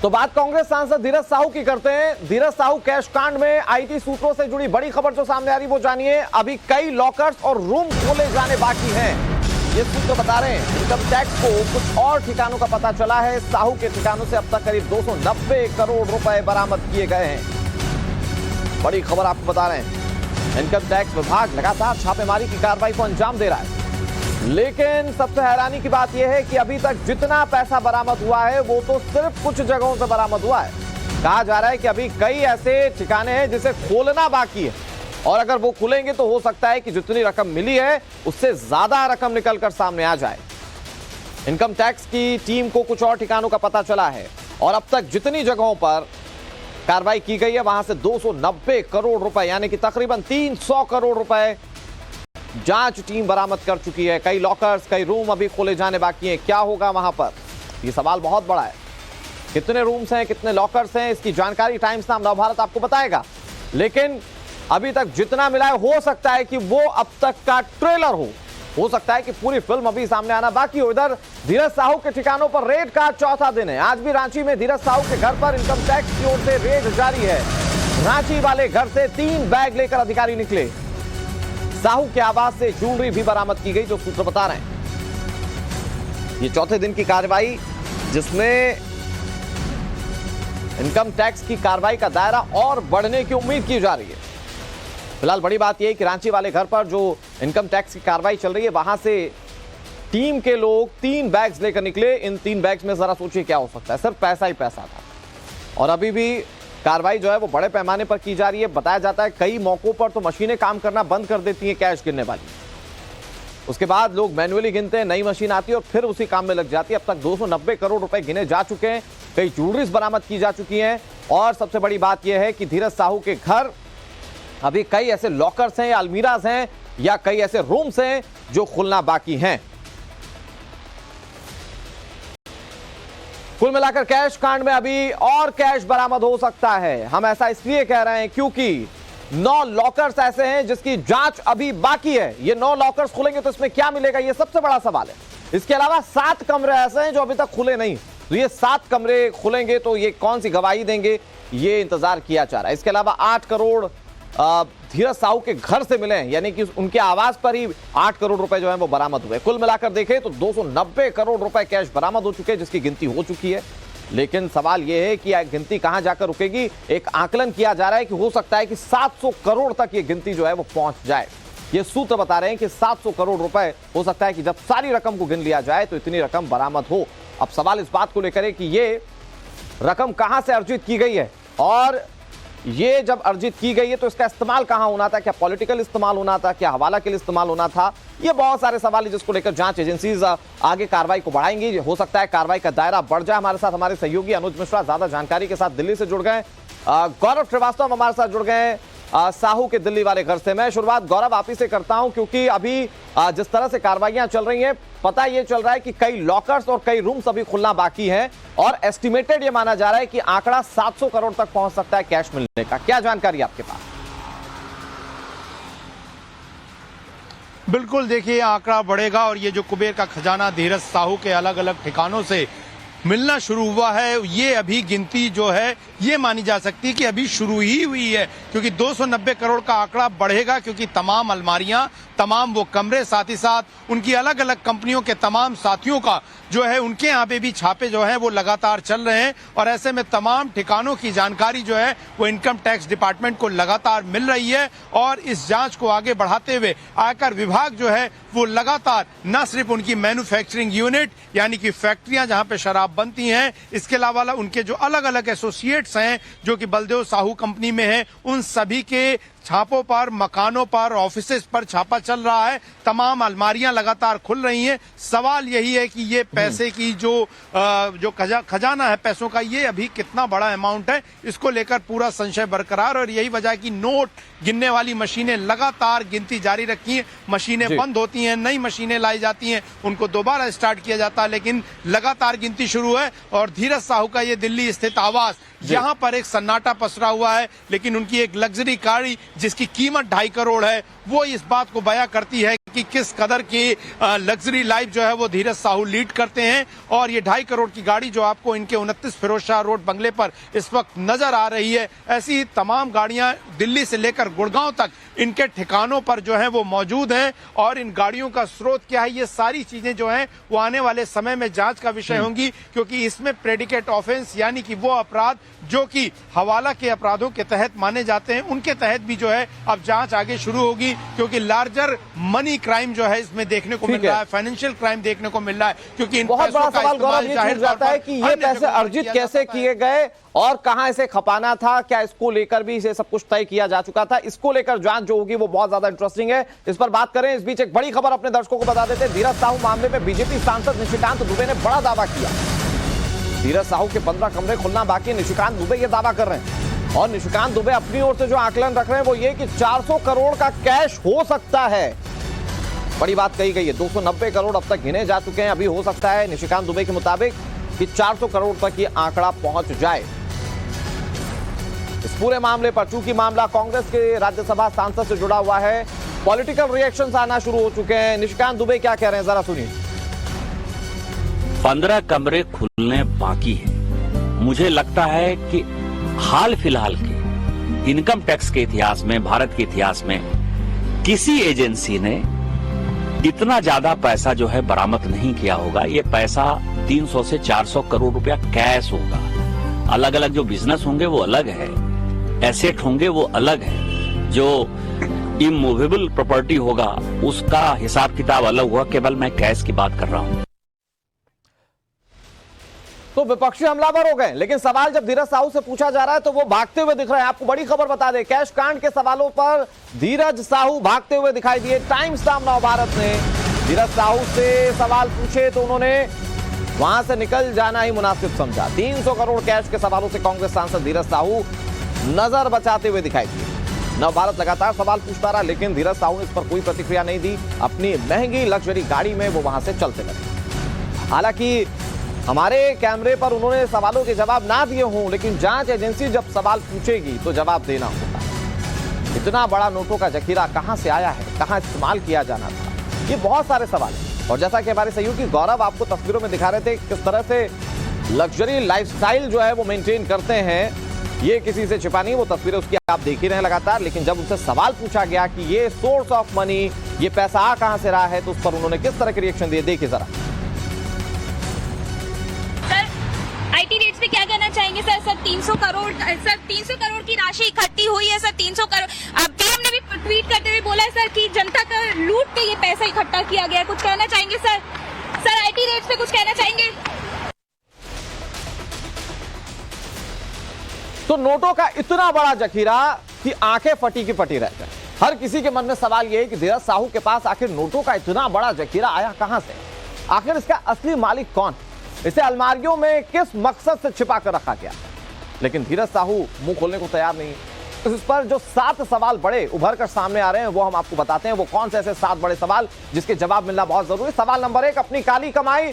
तो बात कांग्रेस सांसद धीरज साहू की करते हैं। धीरज साहू कैश कांड में आईटी सूत्रों से जुड़ी बड़ी खबर जो सामने आ रही वो जानिए। अभी कई लॉकर्स और रूम खोले जाने बाकी हैं, ये सूत्र बता रहे हैं। इनकम टैक्स को कुछ और ठिकानों का पता चला है। साहू के ठिकानों से अब तक करीब 290 करोड़ रुपए बरामद किए गए हैं। बड़ी खबर आपको बता रहे हैं। इनकम टैक्स विभाग लगातार छापेमारी की कार्रवाई को अंजाम दे रहा है, लेकिन सबसे हैरानी की बात यह है कि अभी तक जितना पैसा बरामद हुआ है वो तो सिर्फ कुछ जगहों से बरामद हुआ है। कहा जा रहा है कि अभी कई ऐसे ठिकाने हैं जिसे खोलना बाकी है, और अगर वो खुलेंगे तो हो सकता है कि जितनी रकम मिली है उससे ज्यादा रकम निकलकर सामने आ जाए। इनकम टैक्स की टीम को कुछ और ठिकानों का पता चला है, और अब तक जितनी जगहों पर कार्रवाई की गई है वहां से 290 करोड़ रुपए यानी कि तकरीबन 300 करोड़ रुपए जांच टीम बरामद कर चुकी है। कई लॉकर्स, कई रूम अभी खोले जाने बाकी हैं। क्या होगा वहां पर, यह सवाल बहुत बड़ा है। कितने रूम्स हैं, कितने लॉकर्स हैं, इसकी जानकारी टाइम्स नाम नवभारत आपको बताएगा। लेकिन अभी तक जितना मिला है, हो सकता है कि वो अब तक का ट्रेलर हो सकता है कि पूरी फिल्म अभी सामने आना बाकी हो। इधर धीरज साहू के ठिकानों पर रेड का चौथा दिन है। आज भी रांची में धीरज साहू के घर पर इनकम टैक्स की ओर से रेड जारी है। रांची वाले घर से 3 बैग लेकर अधिकारी निकले। साहू के आवास से ज्वेलरी भी बरामद की गई, जो सूत्र बता रहे हैं। ये चौथे दिन की कार्रवाई, जिसमें इनकम टैक्स की कार्रवाई का दायरा और बढ़ने की उम्मीद की जा रही है। फिलहाल बड़ी बात यह है कि रांची वाले घर पर जो इनकम टैक्स की कार्रवाई चल रही है, वहां से टीम के लोग 3 बैग्स लेकर निकले। इन 3 बैग्स में जरा सोचिए क्या हो सकता है, सिर्फ पैसा ही पैसा था। और अभी भी कार्रवाई जो है वो बड़े पैमाने पर की जा रही है। बताया जाता है कई मौकों पर तो मशीनें काम करना बंद कर देती हैं कैश गिनने वाली, उसके बाद लोग मैन्युअली गिनते हैं, नई मशीन आती है और फिर उसी काम में लग जाती है। अब तक 290 करोड़ रुपए गिने जा चुके हैं, कई ज्वेलरीज बरामद की जा चुकी हैं। और सबसे बड़ी बात यह है कि धीरज साहू के घर अभी कई ऐसे लॉकर्स हैं या अलमीराज हैं या कई ऐसे रूम्स हैं जो खुलना बाकी हैं। कुल मिलाकर कैश कांड में अभी और कैश बरामद हो सकता है। हम ऐसा इसलिए कह रहे हैं क्योंकि 9 लॉकर्स ऐसे हैं जिसकी जांच अभी बाकी है। ये 9 लॉकर्स खुलेंगे तो इसमें क्या मिलेगा, ये सबसे बड़ा सवाल है। इसके अलावा 7 कमरे ऐसे हैं जो अभी तक खुले नहीं, तो ये 7 कमरे खुलेंगे तो ये कौन सी गवाही देंगे, ये इंतजार किया जा रहा है। इसके अलावा 8 करोड़ धीरज साहू के घर से मिले हैं, यानी कि उनके आवास पर ही 8 करोड़ रुपए जो है वो बरामद हुए। कुल मिलाकर देखें तो 290 करोड़ रुपए कैश बरामद हो चुके हैं, जिसकी गिनती हो चुकी है। लेकिन सवाल यह है कि गिनती कहां जाकर रुकेगी। एक आकलन किया जा रहा है कि हो सकता है कि 700 करोड़ तक ये गिनती जो है वो पहुंच जाए। ये सूत्र बता रहे हैं कि 700 करोड़ रुपए हो सकता है कि जब सारी रकम को गिन लिया जाए तो इतनी रकम बरामद हो। अब सवाल इस बात को लेकर है कि ये रकम कहां से अर्जित की गई है, और ये जब अर्जित की गई है तो इसका इस्तेमाल कहां होना था, क्या पॉलिटिकल इस्तेमाल होना था, क्या हवाला के लिए इस्तेमाल होना था। ये बहुत सारे सवाल है जिसको लेकर जांच एजेंसीज आगे कार्रवाई को बढ़ाएंगी। हो सकता है कार्रवाई का दायरा बढ़ जाए। हमारे साथ हमारे सहयोगी अनुज मिश्रा ज्यादा जानकारी के साथ दिल्ली से जुड़ गए। गौरव श्रीवास्तव हमारे साथ जुड़ गए साहू के दिल्ली वाले घर से। मैं शुरुआत गौरव आप ही से करता हूं, क्योंकि अभी जिस तरह से कार्रवाइयां चल रही हैं, पता ये चल रहा है कि कई लॉकर्स और कई रूम्स अभी खुलना बाकी हैं, और एस्टिमेटेड ये माना जा रहा है कि आंकड़ा 700 करोड़ तक पहुंच सकता है कैश मिलने का। क्या जानकारी आपके पास? बिल्कुल, देखिए आंकड़ा बढ़ेगा, और ये जो कुबेर का खजाना धीरज साहू के अलग अलग ठिकानों से मिलना शुरू हुआ है, ये अभी गिनती जो है ये मानी जा सकती है कि अभी शुरू ही हुई है, क्योंकि 290 करोड़ का आंकड़ा बढ़ेगा, क्योंकि तमाम अलमारियां, तमाम वो कमरे, साथ ही साथ उनकी अलग अलग कंपनियों के तमाम साथियों का जो है उनके यहाँ पे भी छापे जो है वो लगातार चल रहे हैं। और ऐसे में तमाम ठिकानों की जानकारी जो है वो इनकम टैक्स डिपार्टमेंट को लगातार मिल रही है, और इस जांच को आगे बढ़ाते हुए आयकर विभाग जो है वो लगातार न सिर्फ उनकी मैन्युफैक्चरिंग यूनिट यानी कि फैक्ट्रियां जहां पे शराब बनती हैं, इसके अलावा उनके जो अलग अलग एसोसिएट्स हैं जो कि बलदेव साहू कंपनी में है, उन सभी के छापों पर, मकानों पर, ऑफिसेज पर छापा चल रहा है। तमाम अलमारियां लगातार खुल रही हैं। सवाल यही है कि ये पैसे की जो खजाना है पैसों का, ये अभी कितना बड़ा अमाउंट है, इसको लेकर पूरा संशय बरकरार। और यही वजह है कि नोट गिनने वाली मशीनें लगातार गिनती जारी रखी हैं। मशीनें बंद होती हैं, नई मशीनें लाई जाती हैं, उनको दोबारा स्टार्ट किया जाता है, लेकिन लगातार गिनती शुरू है। और धीरज साहू का ये दिल्ली स्थित आवास, यहाँ पर एक सन्नाटा पसरा हुआ है, लेकिन उनकी एक लग्जरी गाड़ी जिसकी कीमत 2.5 करोड़ है, वो इस बात को बयां करती है कि किस कदर की लग्जरी लाइफ जो है वो धीरज साहू लीड करते हैं। और ये 2.5 करोड़ की गाड़ी जो आपको इनके 29 फिरोजशाह रोड बंगले पर इस वक्त नजर आ रही है, ऐसी ही तमाम गाड़ियां दिल्ली से लेकर गुड़गांव तक इनके ठिकानों पर जो है वो मौजूद हैं। और इन गाड़ियों का स्रोत क्या है, ये सारी चीजें जो हैं वो आने वाले समय में जांच का विषय होंगी, क्योंकि इसमें प्रेडिकेट ऑफेंस यानी कि वो अपराध जो कि हवाला के अपराधों के तहत माने जाते हैं, उनके तहत भी जो है अब जांच आगे शुरू होगी। क्योंकि लार्जर मनी क्राइम जो है इसमें देखने को मिल रहा है, फाइनेंशियल क्राइम देखने को मिल रहा है। क्योंकि इन बहुत बड़ा सवाल गौरव ये छूट जाता है कि ये पैसे अर्जित कैसे किए गए और कहां इसे खपाना था, क्या इसको लेकर भी इसे सब कुछ तय किया जा चुका था। इसको लेकर जांच जो होगी वो बहुत ज्यादा इंटरेस्टिंग है, इस पर बात करें। इस बीच एक बड़ी खबर अपने दर्शकों को बता देते हैं। धीरज साहू मामले में बीजेपी सांसद निशिकांत दुबे ने बड़ा दावा किया। धीरज साहू के 15 कमरे खुलना बाकी, निशिकांत दुबे ये दावा कर रहे हैं। और निशिकांत दुबे अपनी ओर से जो आकलन रख रहे हैं वो ये कि 400 करोड़ का कैश हो सकता है। बड़ी बात कही गई है, 290 करोड़ अब तक गिने जा चुके हैं, अभी हो सकता है निशिकांत दुबे के मुताबिक कि 400 करोड़ तक ये आंकड़ा पहुंच जाए। इस पूरे मामले पर चूंकि मामला कांग्रेस के राज्यसभा सांसद से जुड़ा हुआ है, पॉलिटिकल रिएक्शंस आना शुरू हो चुके हैं। निशिकांत दुबे क्या कह रहे हैं, जरा सुनिए। 15 कमरे खुलने बाकी है। मुझे लगता है कि हाल फिलहाल के इनकम टैक्स के इतिहास में, भारत के इतिहास में किसी एजेंसी ने इतना ज्यादा पैसा जो है बरामद नहीं किया होगा। ये पैसा 300 से 400 करोड़ रुपया कैश होगा। अलग अलग जो बिजनेस होंगे वो अलग है, एसेट होंगे वो अलग है, जो इमूवेबल प्रॉपर्टी होगा उसका हिसाब किताब अलग होगा। केवल मैं कैश की बात कर रहा हूं। तो विपक्षी हमलावर हो गए, लेकिन सवाल जब धीरज साहू से पूछा जा रहा है तो वो भागते हुए दिख रहे हैं। आपको बड़ी खबर बता दें, कैश कांड के सवालों पर धीरज साहू भागते हुए दिखाई दिए। टाइम्स नाम नवभारत ने धीरज साहू से सवाल पूछे तो उन्होंने वहां से निकल जाना ही मुनासिब समझा। 300 करोड़ कैश के सवालों से कांग्रेस सांसद धीरज साहू नजर बचाते हुए दिखाई दिए। नवभारत लगातार सवाल पूछता रहा, लेकिन धीरज साहू ने इस पर कोई प्रतिक्रिया नहीं दी। अपनी महंगी लग्जरी गाड़ी में वो वहां से चलते गए। हालांकि हमारे कैमरे पर उन्होंने सवालों के जवाब ना दिए हों, लेकिन जांच एजेंसी जब सवाल पूछेगी तो जवाब देना होगा। इतना बड़ा नोटों का जखीरा कहां से आया है, कहां इस्तेमाल किया जाना था, ये बहुत सारे सवाल हैं। और जैसा कि हमारे सहयोगी गौरव आपको तस्वीरों में दिखा रहे थे किस तरह से लग्जरी लाइफस्टाइल जो है वो मेंटेन करते हैं, ये किसी से छिपा नहीं। वो तस्वीरें उसकी आप देख ही रहे हैं लगातार। लेकिन जब उनसे सवाल पूछा गया कि ये सोर्स ऑफ मनी, ये पैसा आ कहां से रहा है, तो उस पर उन्होंने किस तरह के रिएक्शन दिए, देखिए जरा। आईटी रेट्स पे क्या कहना चाहेंगे सर? सर 300 करोड़ की राशि इकट्ठी हुई है सर। 300 करोड़ पीएम ने भी ट्वीट करते हुए बोला है सर कि जनता का लूट के ये पैसा इकट्ठा किया गया। कुछ कहना चाहेंगे सर? सर आईटी रेट्स पे कुछ कहना चाहेंगे? तो नोटों का इतना बड़ा जखीरा कि आंखें फटी की फटी रह गई। हर किसी के मन में सवाल यह है कि धीरज साहू के पास आखिर नोटों का इतना बड़ा जखीरा आया कहां से, आखिर इसका असली मालिक कौन, इसे अलमारियों में किस मकसद से छिपा कर रखा गया। लेकिन धीरज साहू मुंह खोलने को तैयार नहीं। इस पर जो 7 सवाल बड़े उभर कर सामने आ रहे हैं वो हम आपको बताते हैं। वो कौन से ऐसे 7 बड़े सवाल जिसके जवाब मिलना बहुत जरूरी। सवाल नंबर 1, अपनी काली कमाई,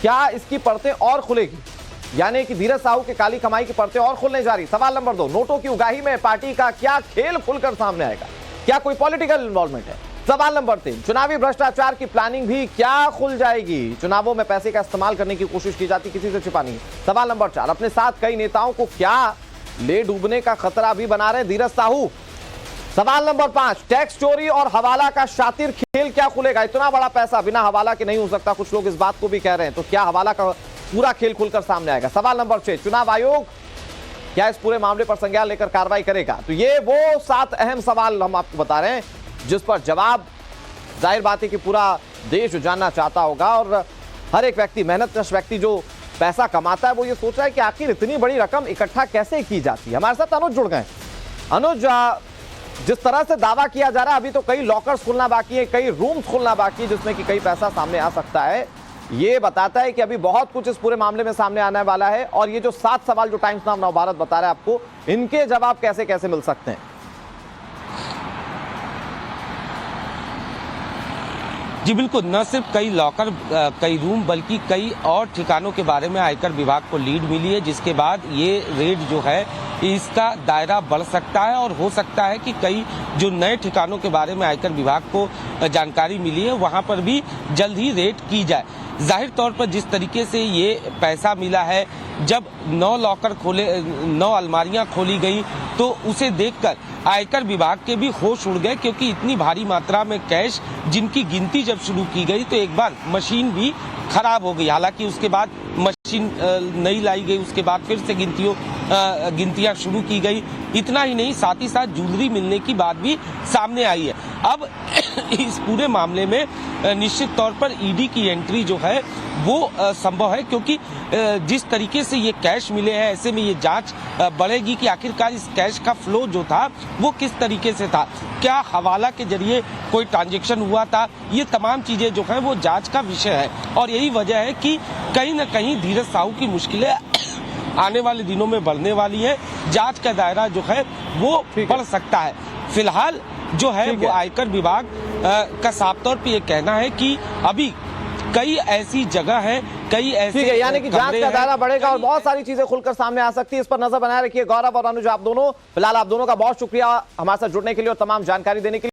क्या इसकी परतें और खुलेगी, यानी कि धीरज साहू की काली कमाई की परतें और खुलने जा रही। सवाल नंबर 2, नोटों की उगाही में पार्टी का क्या खेल खुलकर सामने आएगा, क्या कोई पॉलिटिकल इन्वॉल्वमेंट है। सवाल नंबर 3, चुनावी भ्रष्टाचार की प्लानिंग भी क्या खुल जाएगी, चुनावों में पैसे का इस्तेमाल करने की कोशिश की जाती, किसी से छिपा नहीं। सवाल नंबर 4, अपने साथ कई नेताओं को क्या ले डूबने का खतरा भी बना रहे धीरज साहू। सवाल नंबर 5, टैक्स चोरी और हवाला का शातिर खेल क्या खुलेगा, इतना बड़ा पैसा बिना हवाला के नहीं हो सकता, कुछ लोग इस बात को भी कह रहे हैं, तो क्या हवाला का पूरा खेल खुलकर सामने आएगा। सवाल नंबर 6, चुनाव आयोग क्या इस पूरे मामले पर संज्ञान लेकर कार्रवाई करेगा। तो ये वो 7 अहम सवाल हम आपको बता रहे हैं जिस पर जवाब जाहिर बात है कि पूरा देश जानना चाहता होगा। और हर एक व्यक्ति, मेहनतकश व्यक्ति जो पैसा कमाता है, वो ये सोच रहा है कि आखिर इतनी बड़ी रकम इकट्ठा कैसे की जाती है। हमारे साथ अनुज जुड़ गए। अनुज, जिस तरह से दावा किया जा रहा है, अभी तो कई लॉकर्स खुलना बाकी है, कई रूम्स खुलना बाकी है जिसमें कि कई पैसा सामने आ सकता है, ये बताता है कि अभी बहुत कुछ इस पूरे मामले में सामने आने वाला है। और ये जो 7 सवाल जो टाइम्स नाउ नवभारत बता रहा है आपको, इनके जवाब कैसे कैसे मिल सकते हैं। जी बिल्कुल, न सिर्फ कई लॉकर, कई रूम, बल्कि कई और ठिकानों के बारे में आयकर विभाग को लीड मिली है, जिसके बाद ये रेड जो है इसका दायरा बढ़ सकता है और हो सकता है कि कई जो नए ठिकानों के बारे में आयकर विभाग को जानकारी मिली है वहां पर भी जल्द ही रेड की जाए। जाहिर तौर पर जिस तरीके से ये पैसा मिला है, जब 9 लॉकर खोले, 9 अलमारियां खोली गई, तो उसे देखकर आयकर विभाग के भी होश उड़ गए, क्योंकि इतनी भारी मात्रा में कैश जिनकी गिनती जब शुरू की गई तो एक बार मशीन भी खराब हो गई। हालांकि उसके बाद मशीन नई लाई गई, उसके बाद फिर से गिनतियां शुरू की गई। इतना ही नहीं, साथ ही साथ ज्वेलरी मिलने की बात भी सामने आई है। अब इस पूरे मामले में निश्चित तौर पर ईडी की एंट्री जो है वो संभव है, क्योंकि जिस तरीके से ये कैश मिले हैं, ऐसे में ये जांच बढ़ेगी कि आखिरकार इस कैश का फ्लो जो था वो किस तरीके से था, क्या हवाला के जरिए कोई ट्रांजैक्शन हुआ था। ये तमाम चीजें जो है वो जांच का विषय है और यही वजह है कि कहीं न कहीं धीरज साहू की मुश्किलें आने वाले दिनों में बढ़ने वाली है। जांच का दायरा जो है वो बढ़ सकता है। फिलहाल जो है वो आयकर विभाग का साफ तौर पे ये कहना है कि अभी कई ऐसी जगह है, कई ऐसे, ठीक है, यानी कि जांच का दायरा बढ़ेगा और बहुत सारी चीजें खुलकर सामने आ सकती है। इस पर नजर बनाए रखिए। गौरव और अनुज, आप दोनों, फिलहाल आप दोनों का बहुत शुक्रिया हमारे साथ जुड़ने के लिए और तमाम जानकारी देने के लिए।